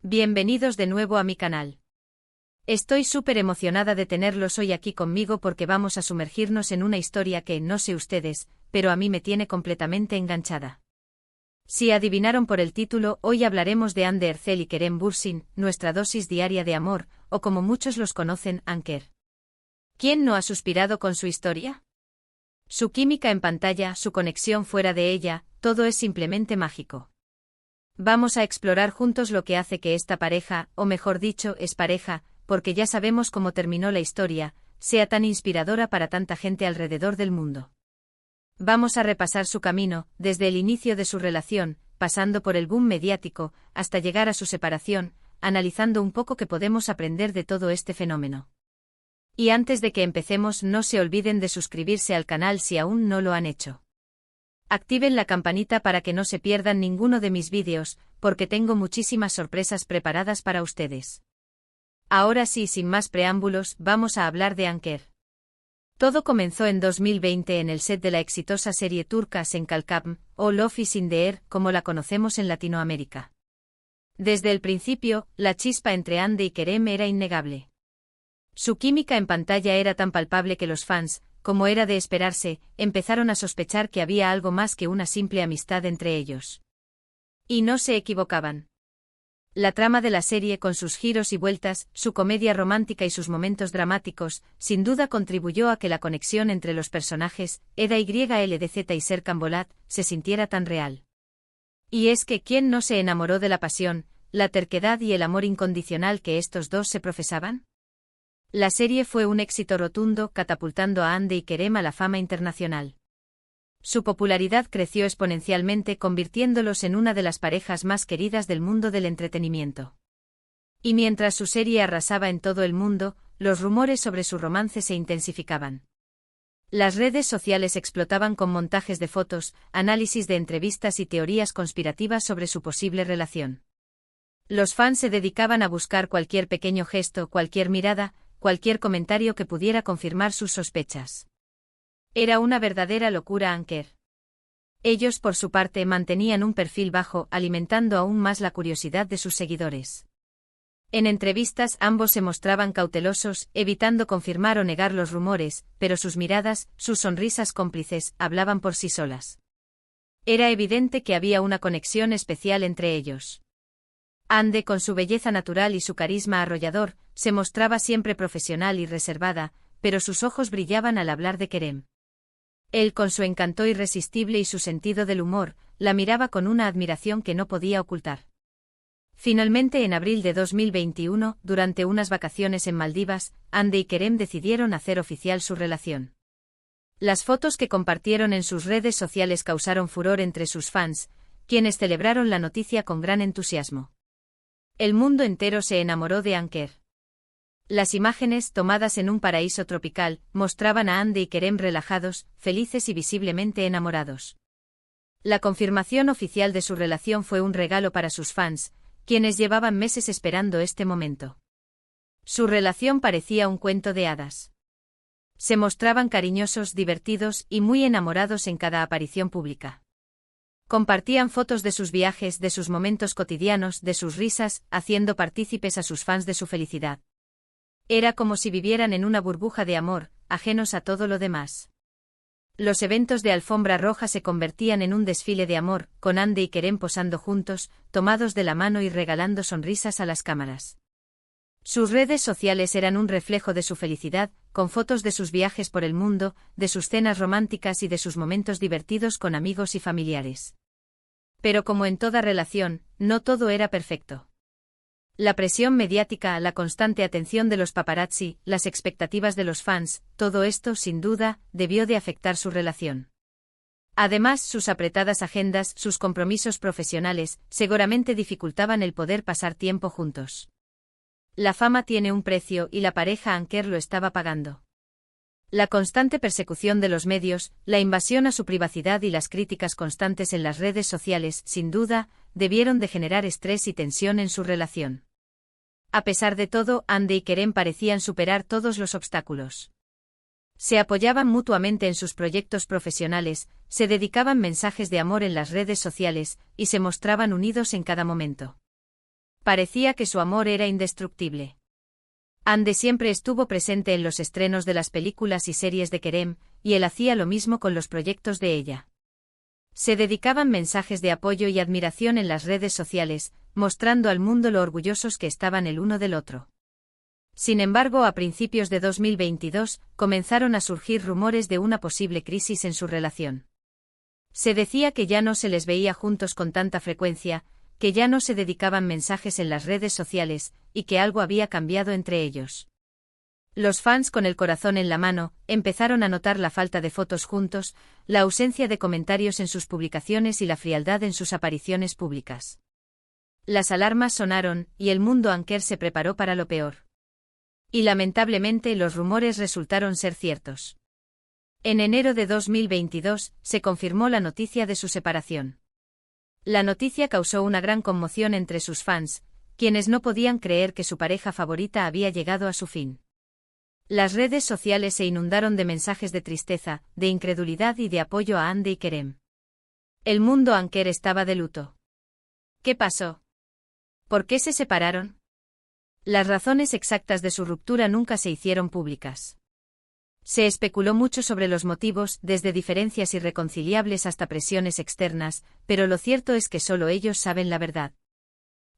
Bienvenidos de nuevo a mi canal. Estoy súper emocionada de tenerlos hoy aquí conmigo porque vamos a sumergirnos en una historia que, no sé ustedes, pero a mí me tiene completamente enganchada. Si adivinaron por el título, hoy hablaremos de Hande Erçel y Kerem Bürsin, nuestra dosis diaria de amor, o como muchos los conocen, Anker. ¿Quién no ha suspirado con su historia? Su química en pantalla, su conexión fuera de ella, todo es simplemente mágico. Vamos a explorar juntos lo que hace que esta pareja, o mejor dicho, es pareja, porque ya sabemos cómo terminó la historia, sea tan inspiradora para tanta gente alrededor del mundo. Vamos a repasar su camino, desde el inicio de su relación, pasando por el boom mediático, hasta llegar a su separación, analizando un poco qué podemos aprender de todo este fenómeno. Y antes de que empecemos, no se olviden de suscribirse al canal si aún no lo han hecho. Activen la campanita para que no se pierdan ninguno de mis vídeos, porque tengo muchísimas sorpresas preparadas para ustedes. Ahora sí, sin más preámbulos, vamos a hablar de Anker. Todo comenzó en 2020 en el set de la exitosa serie turca Senkalkam, o Love is in the Air, como la conocemos en Latinoamérica. Desde el principio, la chispa entre Hande y Kerem era innegable. Su química en pantalla era tan palpable que los fans, como era de esperarse, empezaron a sospechar que había algo más que una simple amistad entre ellos. Y no se equivocaban. La trama de la serie, con sus giros y vueltas, su comedia romántica y sus momentos dramáticos, sin duda contribuyó a que la conexión entre los personajes, Eda YLDZ y Serkan Bolat, se sintiera tan real. Y es que ¿quién no se enamoró de la pasión, la terquedad y el amor incondicional que estos dos se profesaban? La serie fue un éxito rotundo, catapultando a Hande y Kerem a la fama internacional. Su popularidad creció exponencialmente, convirtiéndolos en una de las parejas más queridas del mundo del entretenimiento. Y mientras su serie arrasaba en todo el mundo, los rumores sobre su romance se intensificaban. Las redes sociales explotaban con montajes de fotos, análisis de entrevistas y teorías conspirativas sobre su posible relación. Los fans se dedicaban a buscar cualquier pequeño gesto, cualquier mirada, cualquier comentario que pudiera confirmar sus sospechas. Era una verdadera locura Anker. Ellos, por su parte, mantenían un perfil bajo, alimentando aún más la curiosidad de sus seguidores. En entrevistas ambos se mostraban cautelosos, evitando confirmar o negar los rumores, pero sus miradas, sus sonrisas cómplices, hablaban por sí solas. Era evidente que había una conexión especial entre ellos. Hande, con su belleza natural y su carisma arrollador, se mostraba siempre profesional y reservada, pero sus ojos brillaban al hablar de Kerem. Él, con su encanto irresistible y su sentido del humor, la miraba con una admiración que no podía ocultar. Finalmente, en abril de 2021, durante unas vacaciones en Maldivas, Hande y Kerem decidieron hacer oficial su relación. Las fotos que compartieron en sus redes sociales causaron furor entre sus fans, quienes celebraron la noticia con gran entusiasmo. El mundo entero se enamoró de Anker. Las imágenes, tomadas en un paraíso tropical, mostraban a Hande y Kerem relajados, felices y visiblemente enamorados. La confirmación oficial de su relación fue un regalo para sus fans, quienes llevaban meses esperando este momento. Su relación parecía un cuento de hadas. Se mostraban cariñosos, divertidos y muy enamorados en cada aparición pública. Compartían fotos de sus viajes, de sus momentos cotidianos, de sus risas, haciendo partícipes a sus fans de su felicidad. Era como si vivieran en una burbuja de amor, ajenos a todo lo demás. Los eventos de alfombra roja se convertían en un desfile de amor, con Hande y Kerem posando juntos, tomados de la mano y regalando sonrisas a las cámaras. Sus redes sociales eran un reflejo de su felicidad, con fotos de sus viajes por el mundo, de sus cenas románticas y de sus momentos divertidos con amigos y familiares. Pero como en toda relación, no todo era perfecto. La presión mediática, la constante atención de los paparazzi, las expectativas de los fans, todo esto, sin duda, debió de afectar su relación. Además, sus apretadas agendas, sus compromisos profesionales, seguramente dificultaban el poder pasar tiempo juntos. La fama tiene un precio y la pareja Anker lo estaba pagando. La constante persecución de los medios, la invasión a su privacidad y las críticas constantes en las redes sociales, sin duda, debieron de generar estrés y tensión en su relación. A pesar de todo, Hande y Kerem parecían superar todos los obstáculos. Se apoyaban mutuamente en sus proyectos profesionales, se dedicaban mensajes de amor en las redes sociales, y se mostraban unidos en cada momento. Parecía que su amor era indestructible. Ande siempre estuvo presente en los estrenos de las películas y series de Kerem, y él hacía lo mismo con los proyectos de ella. Se dedicaban mensajes de apoyo y admiración en las redes sociales, mostrando al mundo lo orgullosos que estaban el uno del otro. Sin embargo, a principios de 2022, comenzaron a surgir rumores de una posible crisis en su relación. Se decía que ya no se les veía juntos con tanta frecuencia, que ya no se dedicaban mensajes en las redes sociales, y que algo había cambiado entre ellos. Los fans con el corazón en la mano empezaron a notar la falta de fotos juntos, la ausencia de comentarios en sus publicaciones y la frialdad en sus apariciones públicas. Las alarmas sonaron, y el mundo Anker se preparó para lo peor. Y lamentablemente los rumores resultaron ser ciertos. En enero de 2022, se confirmó la noticia de su separación. La noticia causó una gran conmoción entre sus fans, quienes no podían creer que su pareja favorita había llegado a su fin. Las redes sociales se inundaron de mensajes de tristeza, de incredulidad y de apoyo a Hande y Kerem. El mundo Anker estaba de luto. ¿Qué pasó? ¿Por qué se separaron? Las razones exactas de su ruptura nunca se hicieron públicas. Se especuló mucho sobre los motivos, desde diferencias irreconciliables hasta presiones externas, pero lo cierto es que solo ellos saben la verdad.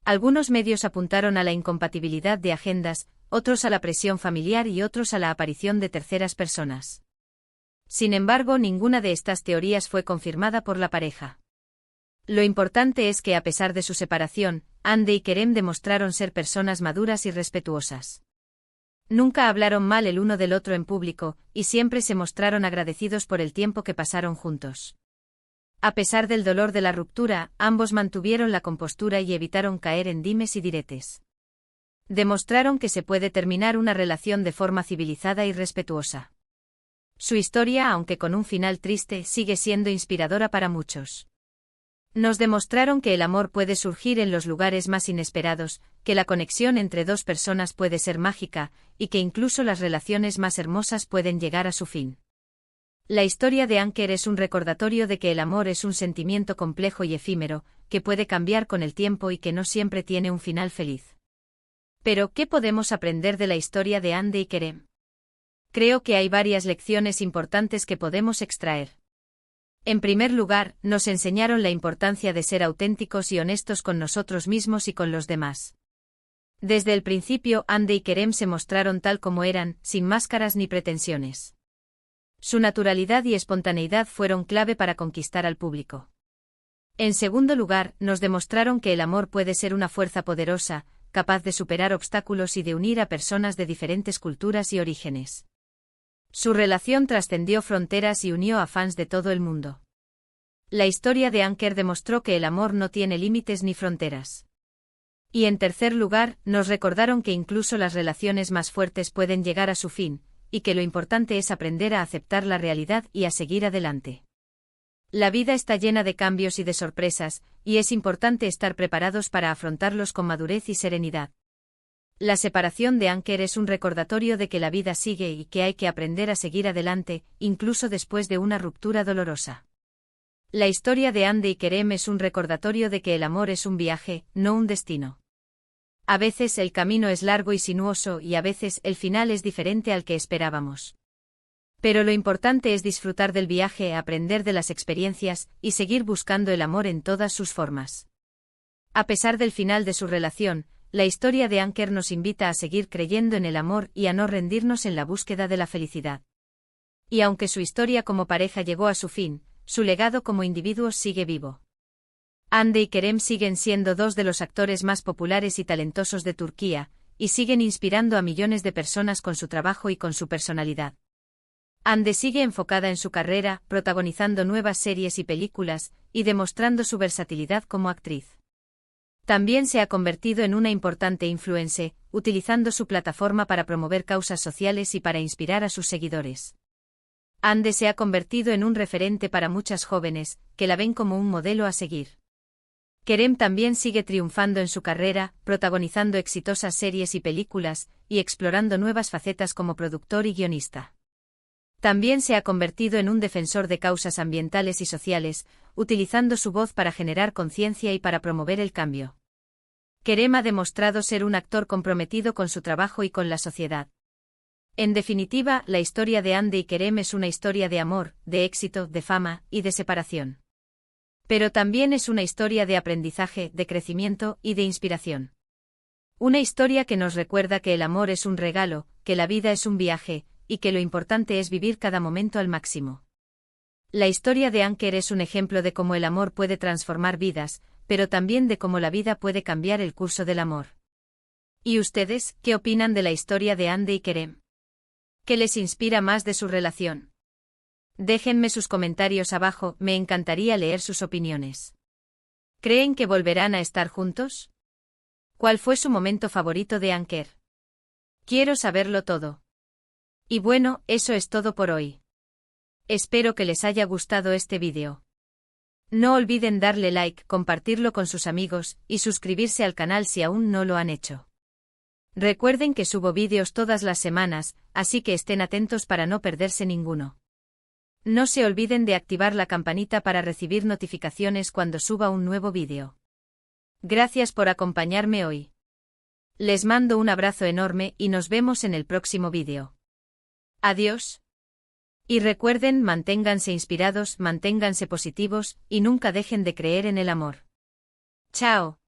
Algunos medios apuntaron a la incompatibilidad de agendas, otros a la presión familiar y otros a la aparición de terceras personas. Sin embargo, ninguna de estas teorías fue confirmada por la pareja. Lo importante es que a pesar de su separación, Hande y Kerem demostraron ser personas maduras y respetuosas. Nunca hablaron mal el uno del otro en público, y siempre se mostraron agradecidos por el tiempo que pasaron juntos. A pesar del dolor de la ruptura, ambos mantuvieron la compostura y evitaron caer en dimes y diretes. Demostraron que se puede terminar una relación de forma civilizada y respetuosa. Su historia, aunque con un final triste, sigue siendo inspiradora para muchos. Nos demostraron que el amor puede surgir en los lugares más inesperados, que la conexión entre dos personas puede ser mágica, y que incluso las relaciones más hermosas pueden llegar a su fin. La historia de Anker es un recordatorio de que el amor es un sentimiento complejo y efímero, que puede cambiar con el tiempo y que no siempre tiene un final feliz. Pero, ¿qué podemos aprender de la historia de Hande y Kerem? Creo que hay varias lecciones importantes que podemos extraer. En primer lugar, nos enseñaron la importancia de ser auténticos y honestos con nosotros mismos y con los demás. Desde el principio, Hande y Kerem se mostraron tal como eran, sin máscaras ni pretensiones. Su naturalidad y espontaneidad fueron clave para conquistar al público. En segundo lugar, nos demostraron que el amor puede ser una fuerza poderosa, capaz de superar obstáculos y de unir a personas de diferentes culturas y orígenes. Su relación trascendió fronteras y unió a fans de todo el mundo. La historia de Anker demostró que el amor no tiene límites ni fronteras. Y en tercer lugar, nos recordaron que incluso las relaciones más fuertes pueden llegar a su fin, y que lo importante es aprender a aceptar la realidad y a seguir adelante. La vida está llena de cambios y de sorpresas, y es importante estar preparados para afrontarlos con madurez y serenidad. La separación de Anker es un recordatorio de que la vida sigue y que hay que aprender a seguir adelante, incluso después de una ruptura dolorosa. La historia de Hande y Kerem es un recordatorio de que el amor es un viaje, no un destino. A veces el camino es largo y sinuoso y a veces el final es diferente al que esperábamos. Pero lo importante es disfrutar del viaje, aprender de las experiencias y seguir buscando el amor en todas sus formas. A pesar del final de su relación, la historia de Anker nos invita a seguir creyendo en el amor y a no rendirnos en la búsqueda de la felicidad. Y aunque su historia como pareja llegó a su fin, su legado como individuos sigue vivo. Hande y Kerem siguen siendo dos de los actores más populares y talentosos de Turquía, y siguen inspirando a millones de personas con su trabajo y con su personalidad. Hande sigue enfocada en su carrera, protagonizando nuevas series y películas, y demostrando su versatilidad como actriz. También se ha convertido en una importante influencer, utilizando su plataforma para promover causas sociales y para inspirar a sus seguidores. Hande se ha convertido en un referente para muchas jóvenes, que la ven como un modelo a seguir. Kerem también sigue triunfando en su carrera, protagonizando exitosas series y películas, y explorando nuevas facetas como productor y guionista. También se ha convertido en un defensor de causas ambientales y sociales, utilizando su voz para generar conciencia y para promover el cambio. Kerem ha demostrado ser un actor comprometido con su trabajo y con la sociedad. En definitiva, la historia de Hande y Kerem es una historia de amor, de éxito, de fama y de separación. Pero también es una historia de aprendizaje, de crecimiento y de inspiración. Una historia que nos recuerda que el amor es un regalo, que la vida es un viaje, y que lo importante es vivir cada momento al máximo. La historia de Anker es un ejemplo de cómo el amor puede transformar vidas, pero también de cómo la vida puede cambiar el curso del amor. ¿Y ustedes, qué opinan de la historia de Hande y Kerem? ¿Qué les inspira más de su relación? Déjenme sus comentarios abajo, me encantaría leer sus opiniones. ¿Creen que volverán a estar juntos? ¿Cuál fue su momento favorito de Anker? Quiero saberlo todo. Y bueno, eso es todo por hoy. Espero que les haya gustado este vídeo. No olviden darle like, compartirlo con sus amigos, y suscribirse al canal si aún no lo han hecho. Recuerden que subo vídeos todas las semanas, así que estén atentos para no perderse ninguno. No se olviden de activar la campanita para recibir notificaciones cuando suba un nuevo vídeo. Gracias por acompañarme hoy. Les mando un abrazo enorme y nos vemos en el próximo vídeo. Adiós. Y recuerden, manténganse inspirados, manténganse positivos, y nunca dejen de creer en el amor. Chao.